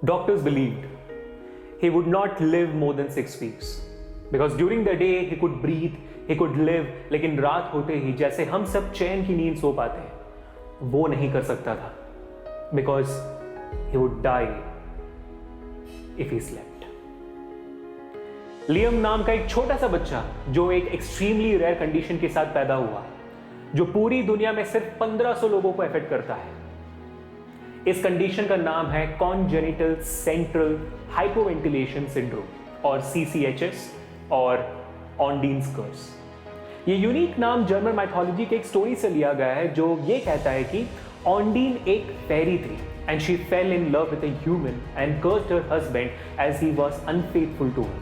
Doctors believed he would not live more than 6 weeks because during the day he could breathe, he could live, लेकिन रात होते ही जैसे हम सब चैन की नींद सो पाते हैं वो नहीं कर सकता था because he would die if he slept. Liam नाम का एक छोटा सा बच्चा जो एक एक्सट्रीमली रेयर कंडीशन के साथ पैदा हुआ, जो पूरी दुनिया में सिर्फ 1500 लोगों को अफेक्ट करता है। इस कंडीशन का नाम है कॉन्जेनिटल सेंट्रल हाइपोवेंटिलेशन सिंड्रोम और CCHS और ऑन्डीन्स कर्स। ये यूनिक नाम जर्मन माइथोलॉजी के एक स्टोरी से लिया गया है जो ये कहता है कि ऑन्डीन एक फेरी थी and she fell in love with a human and cursed her husband as he was unfaithful to her.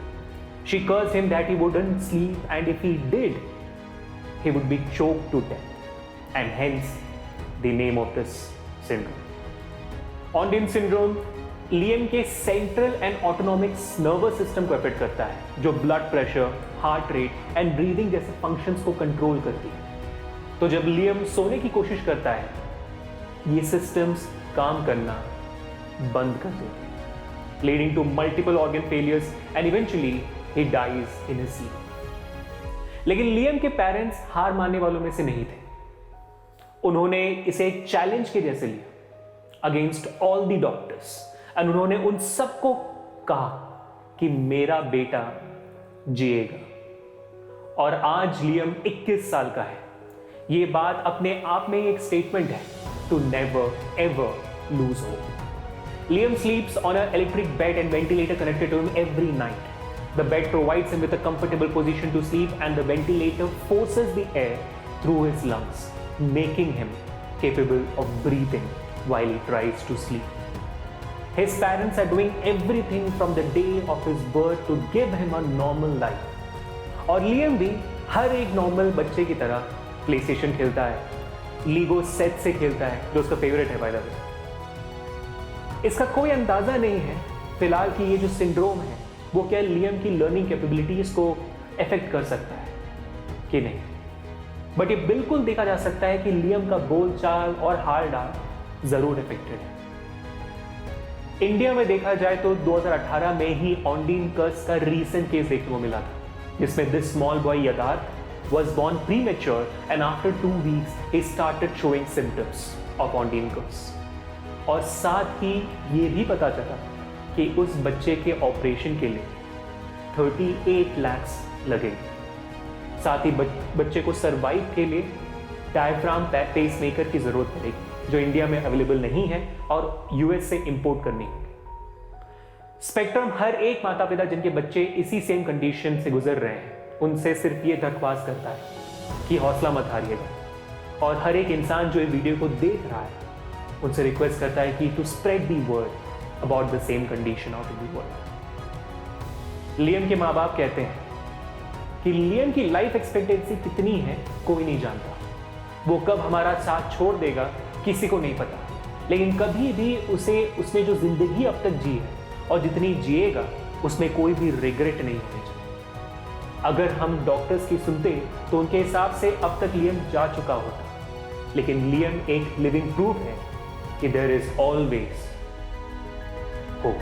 She cursed him that he wouldn't sleep and if he did, he would be choked to death and hence the name of this syndrome. Ondine syndrome लियम के central and autonomic nervous system को affect करता है जो blood pressure, heart rate and breathing जैसे functions को control करती है। तो जब लियम सोने की कोशिश करता है ये सिस्टम्स काम करना बंद कर देते हैं, leading to multiple organ failures and eventually he dies in his sleep. लेकिन लियम के पेरेंट्स हार मानने वालों में से नहीं थे। उन्होंने इसे एक चैलेंज के जैसे लिया against all the doctors and उन्होंने उन सबको कहा कि मेरा बेटा जिएगा। और आज लियम 21 साल का है। यह बात अपने आप में एक स्टेटमेंट है to never ever lose hope. Liam sleeps on an electric bed and ventilator connected to him every night. The bed provides him with a comfortable position to sleep and the ventilator forces the air through his lungs, making him capable of breathing while he tries to sleep. His parents are doing everything from the day of his birth to give him a normal life. और Liam भी हर एक normal बच्चे की तरह PlayStation खेलता है, LIGO set से खेलता है जो उसका फेवरेट है बाय द वे। इसका कोई अंदाजा नहीं है फिलहाल कि ये जो सिंड्रोम है वो क्या लियम की लर्निंग कैपेबिलिटीज को अफेक्ट कर सकता है कि नहीं, बट ये बिल्कुल देखा जा सकता है कि लियम का बोलचाल और हाल डाल जरूर अफेक्टेड है। इंडिया में देखा जाए तो 2018 में ही ऑन्डीन कर्स का रीसेंट केस देखने को मिला था जिसमें this small boy Yatharth was born premature and after 2 weeks he started showing symptoms of ऑन्डीन कर्स। और साथ ही ये भी पता चला कि उस बच्चे के ऑपरेशन के लिए 38 लाख लगेंगे। साथ ही बच्चे को सर्वाइव के लिए डायफ्राम पेसमेकर की जरूरत पड़ेगी जो इंडिया में अवेलेबल नहीं है और यूएस से इंपोर्ट करनी है। स्पेक्ट्रम हर एक माता पिता जिनके बच्चे इसी सेम कंडीशन से गुजर रहे हैं उनसे सिर्फ ये दरख्वास्त करता है कि हौसला मत हारिएगा। और हर एक इंसान जो ये वीडियो को देख रहा है उनसे रिक्वेस्ट करता है कि to spread the word about the same condition out in the world. Liam के माँ बाप कहते हैं कि लियम की लाइफ एक्सपेक्टेंसी कितनी है कोई नहीं जानता, वो कब हमारा साथ छोड़ देगा किसी को नहीं पता, लेकिन कभी भी उसने जो जिंदगी अब तक जी है और जितनी जिएगा उसमें कोई भी रिग्रेट नहीं होनी चाहिए। अगर हम डॉक्टर्स की सुनते तो उनके हिसाब से अब तक लियम जा चुका होता, लेकिन लियम एक लिविंग प्रूफ है कि देयर इज ऑलवेज होप।